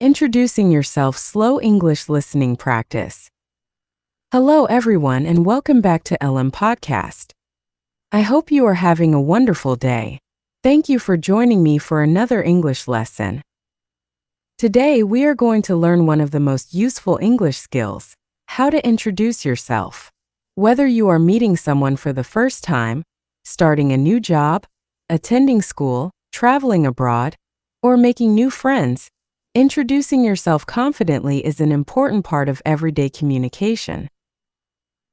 Introducing yourself, slow English listening practice. Hello everyone and welcome back to LM Podcast. I hope you are having a wonderful day. Thank you for joining me for another English lesson. Today we are going to learn one of the most useful English skills, how to introduce yourself. Whether you are meeting someone for the first time, starting a new job, attending school, traveling abroad, or making new friends, introducing yourself confidently is an important part of everyday communication.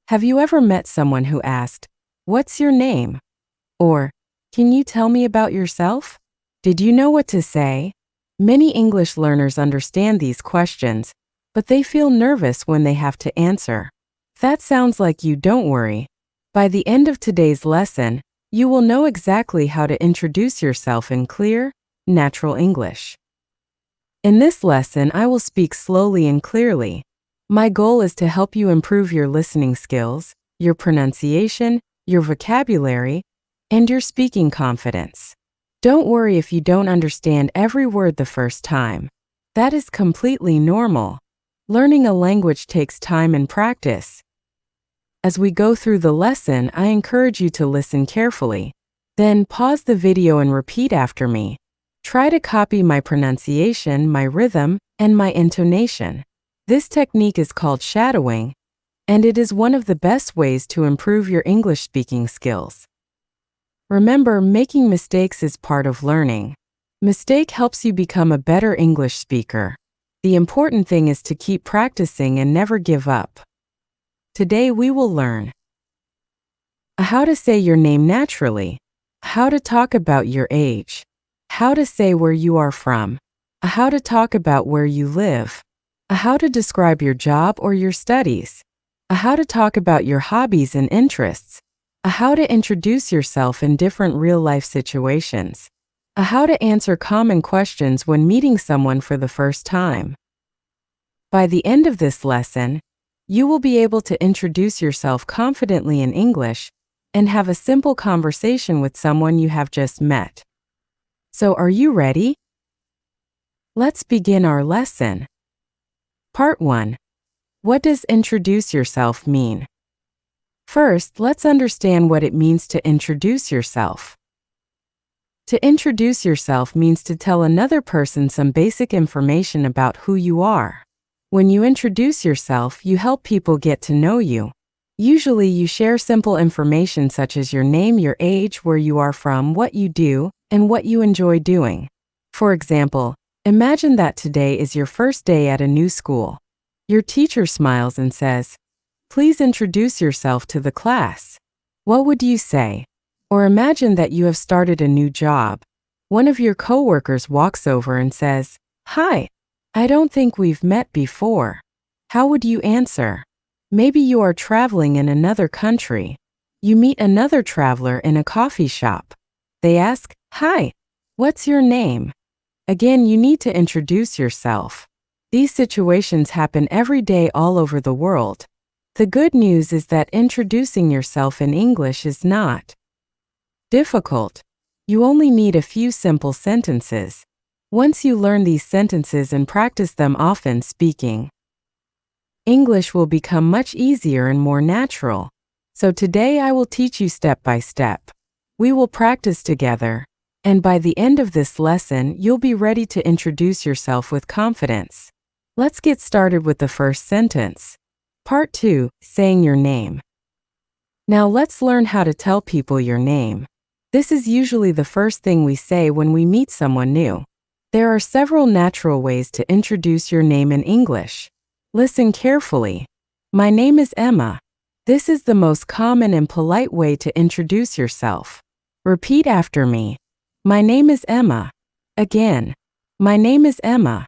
Have you ever met someone who asked, "What's your name?" or "Can you tell me about yourself?" Did you know what to say? Many English learners understand these questions, but they feel nervous when they have to answer. If that sounds like you, don't worry. By the end of today's lesson, you will know exactly how to introduce yourself in clear, natural English. In this lesson, I will speak slowly and clearly. My goal is to help you improve your listening skills, your pronunciation, your vocabulary, and your speaking confidence. Don't worry if you don't understand every word the first time. That is completely normal. Learning a language takes time and practice. As we go through the lesson, I encourage you to listen carefully. Then pause the video and repeat after me. Try to copy my pronunciation, my rhythm, and my intonation. This technique is called shadowing, and it is one of the best ways to improve your English speaking skills. Remember, making mistakes is part of learning. Mistake helps you become a better English speaker. The important thing is to keep practicing and never give up. Today we will learn how to say your name naturally, how to talk about your age, how to say where you are from, how to talk about where you live, how to describe your job or your studies, how to talk about your hobbies and interests, how to introduce yourself in different real-life situations, how to answer common questions when meeting someone for the first time. By the end of this lesson, you will be able to introduce yourself confidently in English and have a simple conversation with someone you have just met. So are you ready? Let's begin our lesson. Part 1. What does introduce yourself mean? First, let's understand what it means to introduce yourself. To introduce yourself means to tell another person some basic information about who you are. When you introduce yourself, you help people get to know you. Usually, you share simple information such as your name, your age, where you are from, what you do, and what you enjoy doing. For example, imagine that today is your first day at a new school. Your teacher smiles and says, "Please introduce yourself to the class." What would you say? Or imagine that you have started a new job. One of your coworkers walks over and says, "Hi, I don't think we've met before." How would you answer? Maybe you are traveling in another country. You meet another traveler in a coffee shop. They ask, "Hi, what's your name?" Again, you need to introduce yourself. These situations happen every day all over the world. The good news is that introducing yourself in English is not difficult. You only need a few simple sentences. Once you learn these sentences and practice them often, speaking English will become much easier and more natural. So today I will teach you step by step. We will practice together, and by the end of this lesson, you'll be ready to introduce yourself with confidence. Let's get started with the first sentence. Part 2, saying your name. Now let's learn how to tell people your name. This is usually the first thing we say when we meet someone new. There are several natural ways to introduce your name in English. Listen carefully. My name is Emma. This is the most common and polite way to introduce yourself. Repeat after me. My name is Emma. Again. My name is Emma.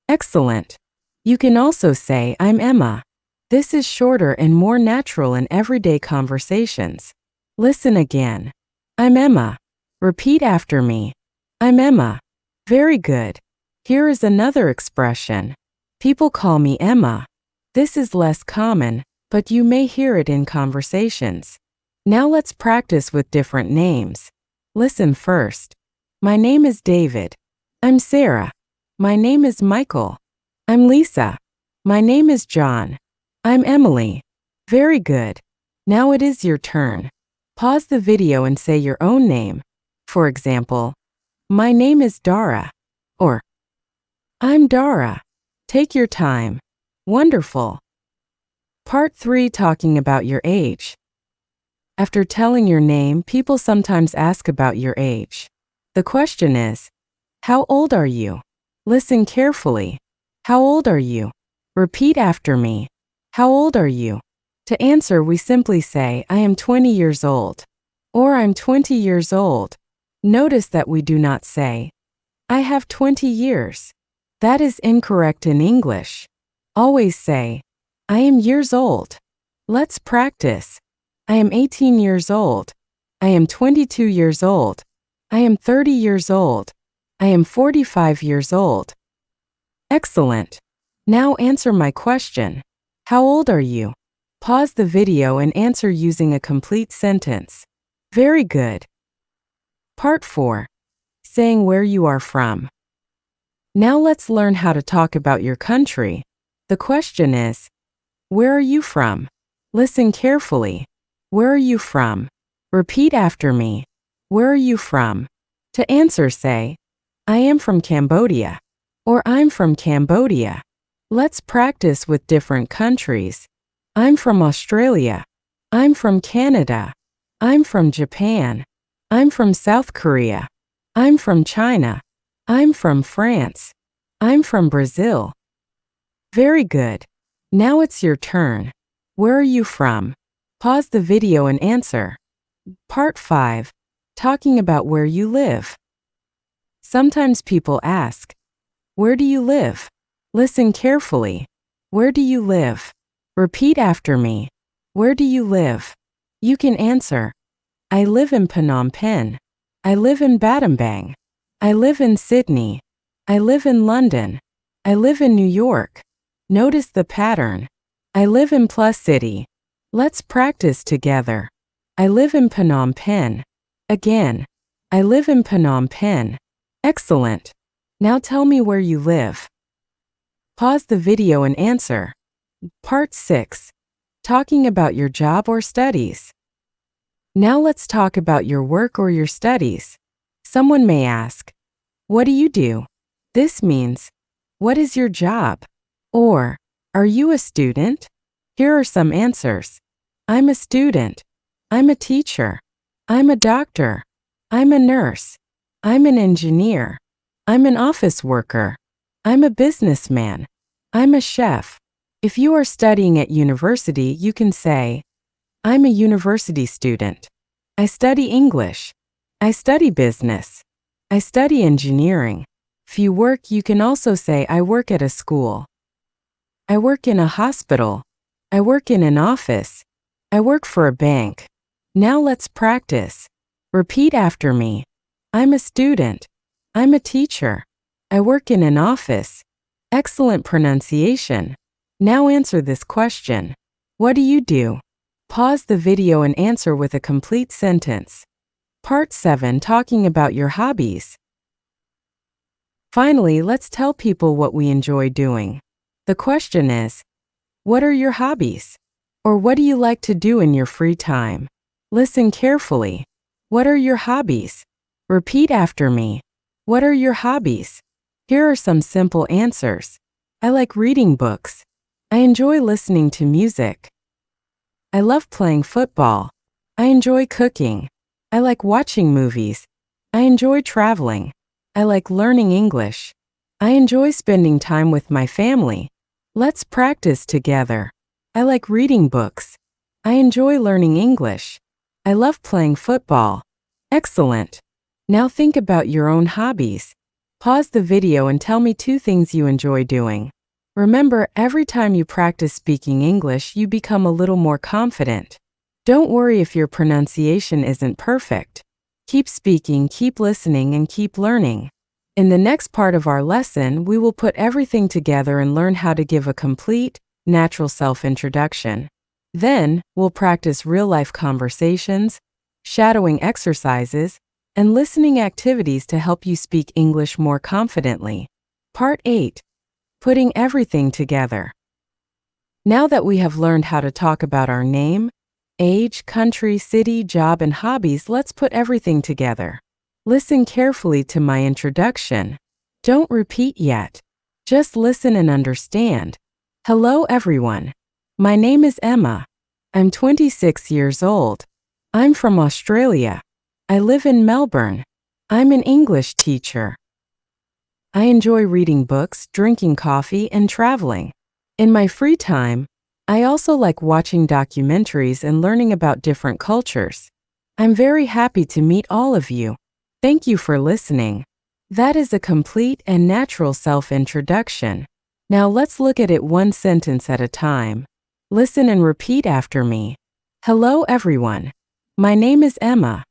Excellent. You can also say, "I'm Emma." This is shorter and more natural in everyday conversations. Listen again. I'm Emma. Repeat after me. I'm Emma. Very good. Here is another expression. People call me Emma. This is less common, but you may hear it in conversations. Now let's practice with different names. Listen first. My name is David. I'm Sarah. My name is Michael. I'm Lisa. My name is John. I'm Emily. Very good. Now it is your turn. Pause the video and say your own name. For example, my name is Dara. Or, I'm Dara. Take your time. Wonderful. Part 3, talking about your age. After telling your name, people sometimes ask about your age. The question is, how old are you? Listen carefully. How old are you? Repeat after me. How old are you? To answer, we simply say, I am 20 years old. Or I'm 20 years old. Notice that we do not say, I have 20 years. That is incorrect in English. Always say, I am years old. Let's practice. I am 18 years old. I am 22 years old. I am 30 years old. I am 45 years old. Excellent. Now answer my question. How old are you? Pause the video and answer using a complete sentence. Very good. Part 4. Saying where you are from. Now let's learn how to talk about your country. The question is, where are you from? Listen carefully. Where are you from? Repeat after me. Where are you from? To answer, say, I am from Cambodia. Or I'm from Cambodia. Let's practice with different countries. I'm from Australia. I'm from Canada. I'm from Japan. I'm from South Korea. I'm from China. I'm from France. I'm from Brazil. Very good. Now it's your turn. Where are you from? Pause the video and answer. Part 5. Talking about where you live. Sometimes people ask, where do you live? Listen carefully. Where do you live? Repeat after me. Where do you live? You can answer, I live in Phnom Penh. I live in Battambang. I live in Sydney. I live in London. I live in New York. Notice the pattern. I live in Plus City. Let's practice together. I live in Phnom Penh. Again. I live in Phnom Penh. Excellent. Now tell me where you live. Pause the video and answer. Part 6. Talking about your job or studies. Now let's talk about your work or your studies. Someone may ask, what do you do? This means, what is your job? Or, are you a student? Here are some answers. I'm a student. I'm a teacher. I'm a doctor. I'm a nurse. I'm an engineer. I'm an office worker. I'm a businessman. I'm a chef. If you are studying at university, you can say, I'm a university student. I study English. I study business. I study engineering. If you work, you can also say, I work at a school. I work in a hospital. I work in an office. I work for a bank. Now let's practice. Repeat after me. I'm a student. I'm a teacher. I work in an office. Excellent pronunciation. Now answer this question. What do you do? Pause the video and answer with a complete sentence. Part 7. Talking about your hobbies. Finally, let's tell people what we enjoy doing. The question is, what are your hobbies? Or what do you like to do in your free time? Listen carefully. What are your hobbies? Repeat after me. What are your hobbies? Here are some simple answers. I like reading books. I enjoy listening to music. I love playing football. I enjoy cooking. I like watching movies. I enjoy traveling. I like learning English. I enjoy spending time with my family. Let's practice together. I like reading books. I enjoy learning English. I love playing football. Excellent. Now think about your own hobbies. Pause the video and tell me 2 things you enjoy doing. Remember, every time you practice speaking English, you become a little more confident. Don't worry if your pronunciation isn't perfect. Keep speaking, keep listening, and keep learning. In the next part of our lesson, we will put everything together and learn how to give a complete, natural self-introduction. Then, we'll practice real-life conversations, shadowing exercises, and listening activities to help you speak English more confidently. Part 8. Putting everything together. Now that we have learned how to talk about our name, age, country, city, job, and hobbies, let's put everything together. Listen carefully to my introduction. Don't repeat yet. Just listen and understand. Hello, everyone. My name is Emma. I'm 26 years old. I'm from Australia. I live in Melbourne. I'm an English teacher. I enjoy reading books, drinking coffee, and traveling. In my free time, I also like watching documentaries and learning about different cultures. I'm very happy to meet all of you. Thank you for listening. That is a complete and natural self-introduction. Now let's look at it one sentence at a time. Listen and repeat after me. Hello, everyone. My name is Emma.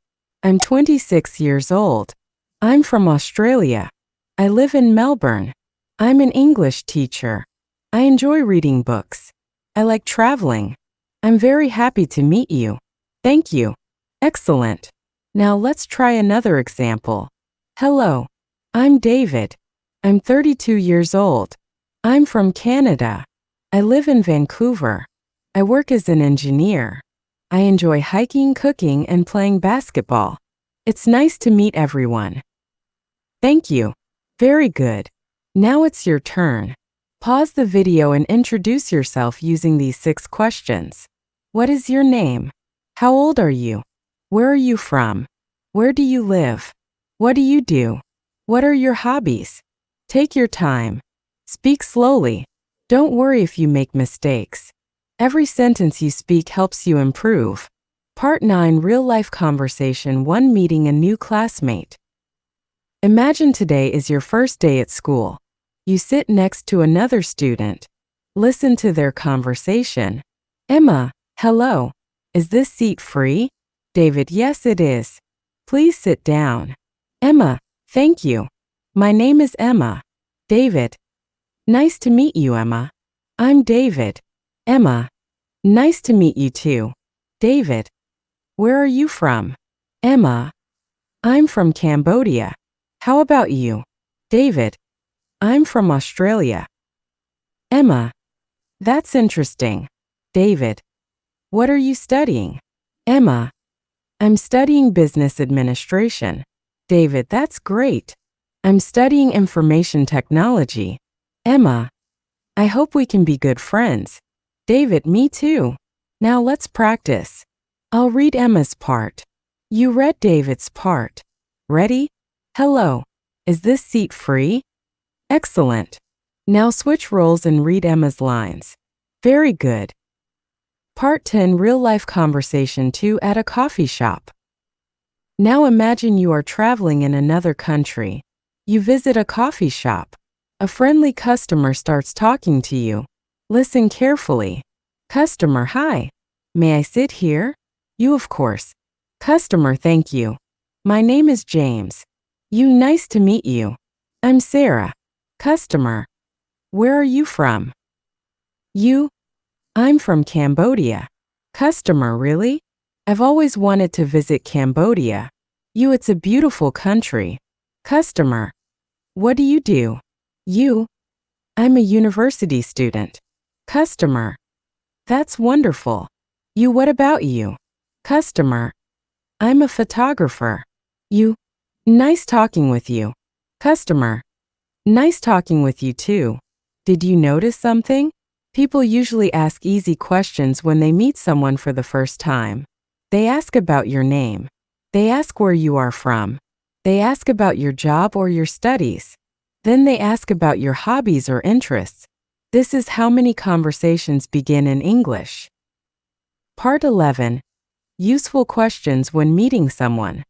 I'm 26 years old. I'm from Australia. I live in Melbourne. I'm an English teacher. I enjoy reading books. I like traveling. I'm very happy to meet you. Thank you. Excellent. Now let's try another example. Hello. I'm David. I'm 32 years old. I'm from Canada. I live in Vancouver. I work as an engineer. I enjoy hiking, cooking, and playing basketball. It's nice to meet everyone. Thank you. Very good. Now it's your turn. Pause the video and introduce yourself using these 6 questions. What is your name? How old are you? Where are you from? Where do you live? What do you do? What are your hobbies? Take your time. Speak slowly. Don't worry if you make mistakes. Every sentence you speak helps you improve. Part 9. Real-life conversation 1. Meeting a new classmate. Imagine today is your first day at school. You sit next to another student. Listen to their conversation. Emma, hello. Is this seat free? David, yes it is. Please sit down. Emma, thank you. My name is Emma. David, nice to meet you, Emma. I'm David. Emma, nice to meet you too. David, where are you from? Emma, I'm from Cambodia. How about you? David, I'm from Australia. Emma, that's interesting. David, what are you studying? Emma, I'm studying business administration. David, that's great. I'm studying information technology. Emma, I hope we can be good friends. David, me too. Now let's practice. I'll read Emma's part. You read David's part. Ready? Hello. Is this seat free? Excellent. Now switch roles and read Emma's lines. Very good. Part 10. Real-life conversation 2. At a coffee shop. Now imagine you are traveling in another country. You visit a coffee shop. A friendly customer starts talking to you. Listen carefully. Customer, hi. May I sit here? You, of course. Customer, thank you. My name is James. You, nice to meet you. I'm Sarah. Customer, where are you from? You, I'm from Cambodia. Customer, really? I've always wanted to visit Cambodia. You, it's a beautiful country. Customer, what do you do? You, I'm a university student. Customer, that's wonderful. You, what about you? Customer, I'm a photographer. You, nice talking with you. Customer, nice talking with you too. Did you notice something? People usually ask easy questions when they meet someone for the first time. They ask about your name. They ask where you are from. They ask about your job or your studies. Then they ask about your hobbies or interests. This is how many conversations begin in English. Part 11. Useful questions when meeting someone.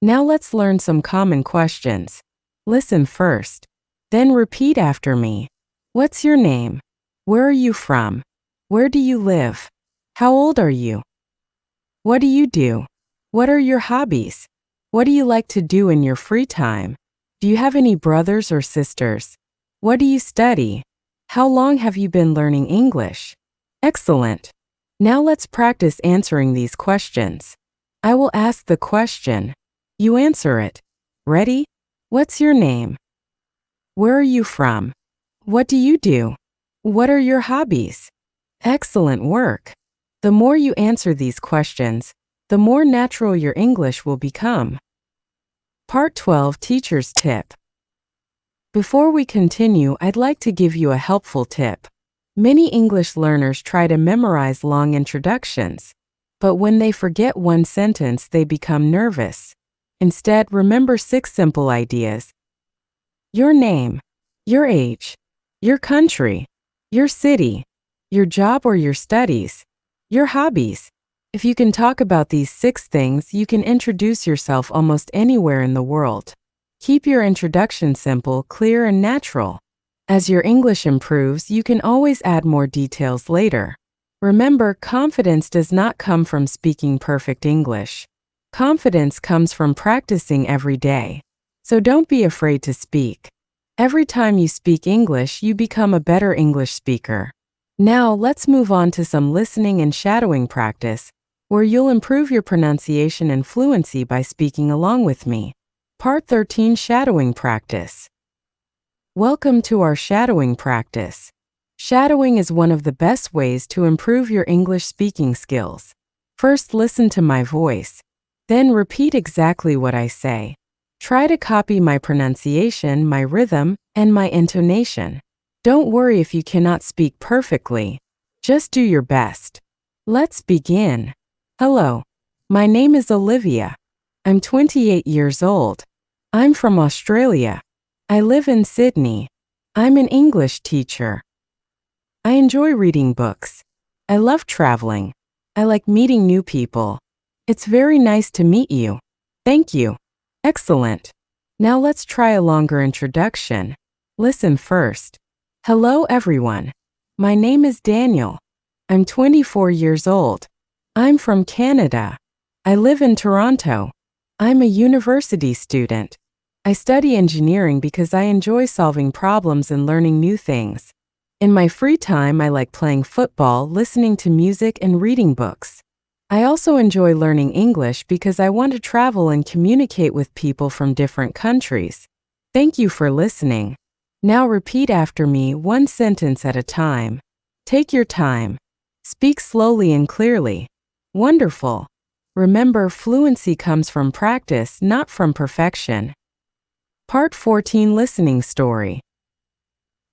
Now let's learn some common questions. Listen first. Then repeat after me. What's your name? Where are you from? Where do you live? How old are you? What do you do? What are your hobbies? What do you like to do in your free time? Do you have any brothers or sisters? What do you study? How long have you been learning English? Excellent. Now let's practice answering these questions. I will ask the question. You answer it. Ready? What's your name? Where are you from? What do you do? What are your hobbies? Excellent work. The more you answer these questions, the more natural your English will become. Part 12, Teacher's Tip. Before we continue, I'd like to give you a helpful tip. Many English learners try to memorize long introductions, but when they forget one sentence, they become nervous. Instead, remember 6 simple ideas. Your name, your age, your country, your city, your job or your studies, your hobbies. If you can talk about these 6 things, you can introduce yourself almost anywhere in the world. Keep your introduction simple, clear, and natural. As your English improves, you can always add more details later. Remember, confidence does not come from speaking perfect English. Confidence comes from practicing every day. So don't be afraid to speak. Every time you speak English, you become a better English speaker. Now, let's move on to some listening and shadowing practice, where you'll improve your pronunciation and fluency by speaking along with me. Part 13, Shadowing Practice. Welcome to our shadowing practice. Shadowing is one of the best ways to improve your English speaking skills. First, listen to my voice. Then repeat exactly what I say. Try to copy my pronunciation, my rhythm, and my intonation. Don't worry if you cannot speak perfectly. Just do your best. Let's begin. Hello. My name is Olivia. I'm 28 years old. I'm from Australia. I live in Sydney. I'm an English teacher. I enjoy reading books. I love traveling. I like meeting new people. It's very nice to meet you. Thank you. Excellent. Now let's try a longer introduction. Listen first. Hello everyone. My name is Daniel. I'm 24 years old. I'm from Canada. I live in Toronto. I'm a university student. I study engineering because I enjoy solving problems and learning new things. In my free time, I like playing football, listening to music, and reading books. I also enjoy learning English because I want to travel and communicate with people from different countries. Thank you for listening. Now repeat after me, one sentence at a time. Take your time. Speak slowly and clearly. Wonderful. Remember, fluency comes from practice, not from perfection. Part 14, Listening Story.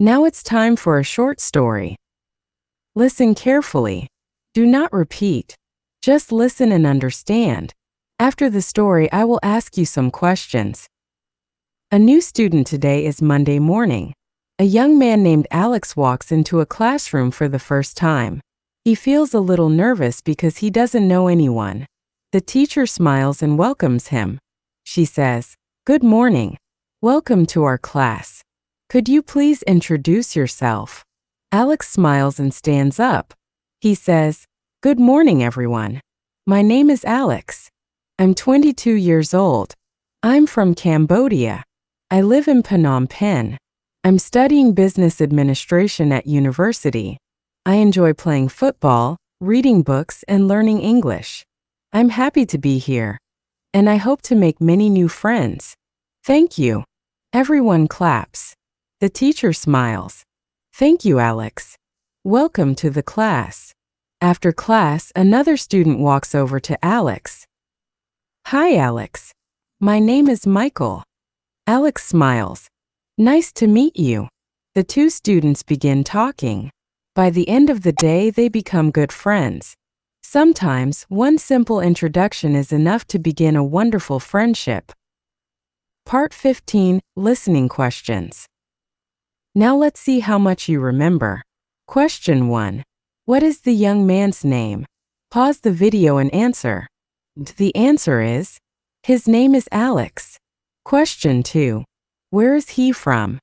Now it's time for a short story. Listen carefully. Do not repeat. Just listen and understand. After the story, I will ask you some questions. A new student today is Monday morning. A young man named Alex walks into a classroom for the first time. He feels a little nervous because he doesn't know anyone. The teacher smiles and welcomes him. She says, "Good morning. Welcome to our class. Could you please introduce yourself?" Alex smiles and stands up. He says, "Good morning, everyone. My name is Alex. I'm 22 years old. I'm from Cambodia. I live in Phnom Penh. I'm studying business administration at university. I enjoy playing football, reading books, and learning English. I'm happy to be here, and I hope to make many new friends. Thank you." Everyone claps. The teacher smiles. "Thank you, Alex. Welcome to the class." After class, another student walks over to Alex. "Hi, Alex. My name is Michael." Alex smiles. "Nice to meet you." The two students begin talking. By the end of the day, they become good friends. Sometimes, one simple introduction is enough to begin a wonderful friendship. Part 15, Listening Questions. Now let's see how much you remember. Question 1. What is the young man's name? Pause the video and answer. The answer is, his name is Alex. Question 2. Where is he from?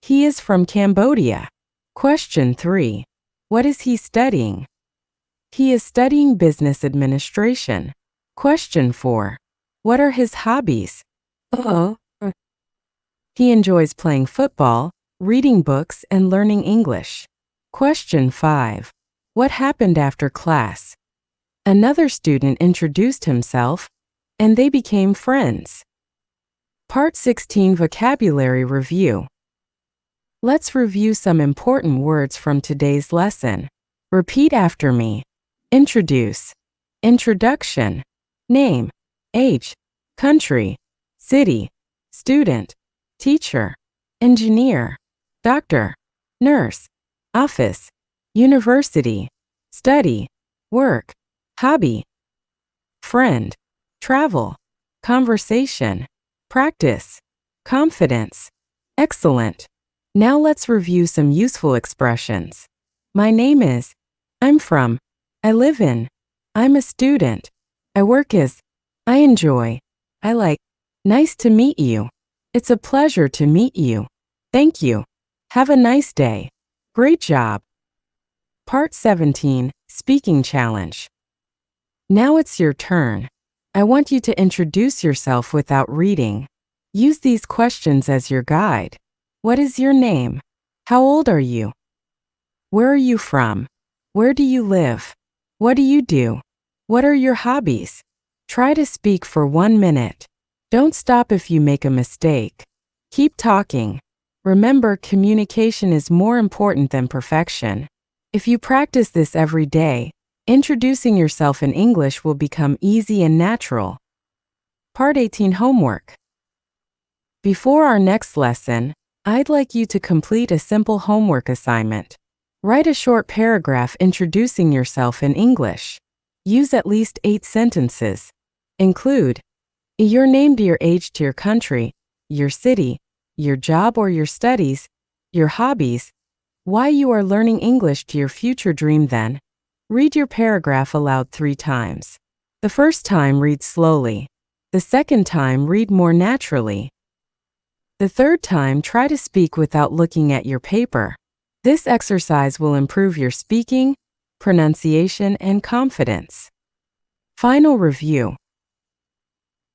He is from Cambodia. Question 3. What is he studying? He is studying business administration. Question 4. What are his hobbies? He enjoys playing football, reading books, and learning English. Question 5. What happened after class? Another student introduced himself, and they became friends. Part 16, Vocabulary Review. Let's review some important words from today's lesson. Repeat after me. Introduce, introduction, name, age, country, city, student, teacher, engineer, doctor, nurse, office, university, study, work, hobby, friend, travel, conversation, practice, confidence, excellent. Now let's review some useful expressions. My name is, I'm from, I live in, I'm a student, I work as, I enjoy, I like, nice to meet you, it's a pleasure to meet you, thank you, have a nice day, great job. Part 17, Speaking Challenge. Now it's your turn. I want you to introduce yourself without reading. Use these questions as your guide. What is your name? How old are you? Where are you from? Where do you live? What do you do? What are your hobbies? Try to speak for 1 minute. Don't stop if you make a mistake. Keep talking. Remember, communication is more important than perfection. If you practice this every day, introducing yourself in English will become easy and natural. Part 18, Homework. Before our next lesson, I'd like you to complete a simple homework assignment. Write a short paragraph introducing yourself in English. Use at least 8 sentences. Include your name to your age to your country, your city, your job or your studies, your hobbies, why you are learning English to your future dream. Then, read your paragraph aloud 3 times. The first time, read slowly. The second time, read more naturally. The third time, try to speak without looking at your paper. This exercise will improve your speaking, pronunciation, and confidence. Final review.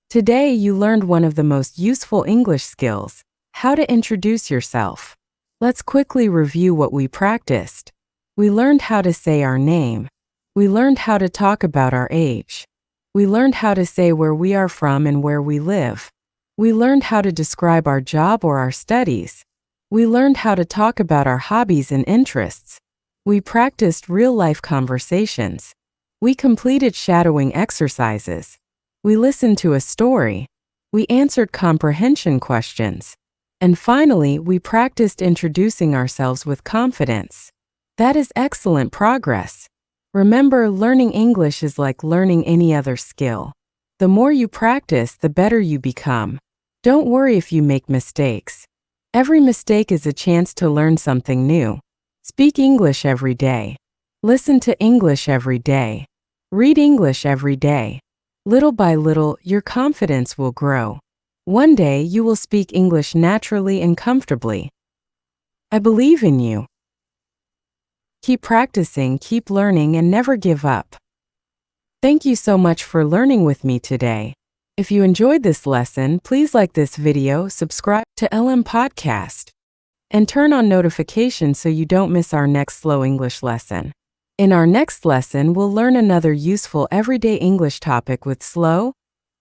Today you learned one of the most useful English skills, how to introduce yourself. Let's quickly review what we practiced. We learned how to say our name. We learned how to talk about our age. We learned how to say where we are from and where we live. We learned how to describe our job or our studies. We learned how to talk about our hobbies and interests. We practiced real-life conversations. We completed shadowing exercises. We listened to a story. We answered comprehension questions. And finally, we practiced introducing ourselves with confidence. That is excellent progress. Remember, learning English is like learning any other skill. The more you practice, the better you become. Don't worry if you make mistakes. Every mistake is a chance to learn something new. Speak English every day. Listen to English every day. Read English every day. Little by little, your confidence will grow. One day, you will speak English naturally and comfortably. I believe in you. Keep practicing, keep learning, and never give up. Thank you so much for learning with me today. If you enjoyed this lesson, please like this video, subscribe to LM Podcast, and turn on notifications so you don't miss our next Slow English lesson. In our next lesson, we'll learn another useful everyday English topic with slow,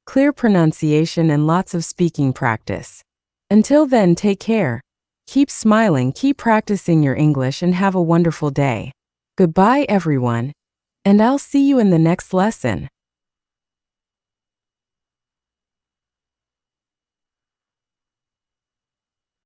clear pronunciation and lots of speaking practice. Until then, take care. Keep smiling, keep practicing your English, and have a wonderful day. Goodbye, everyone, and I'll see you in the next lesson.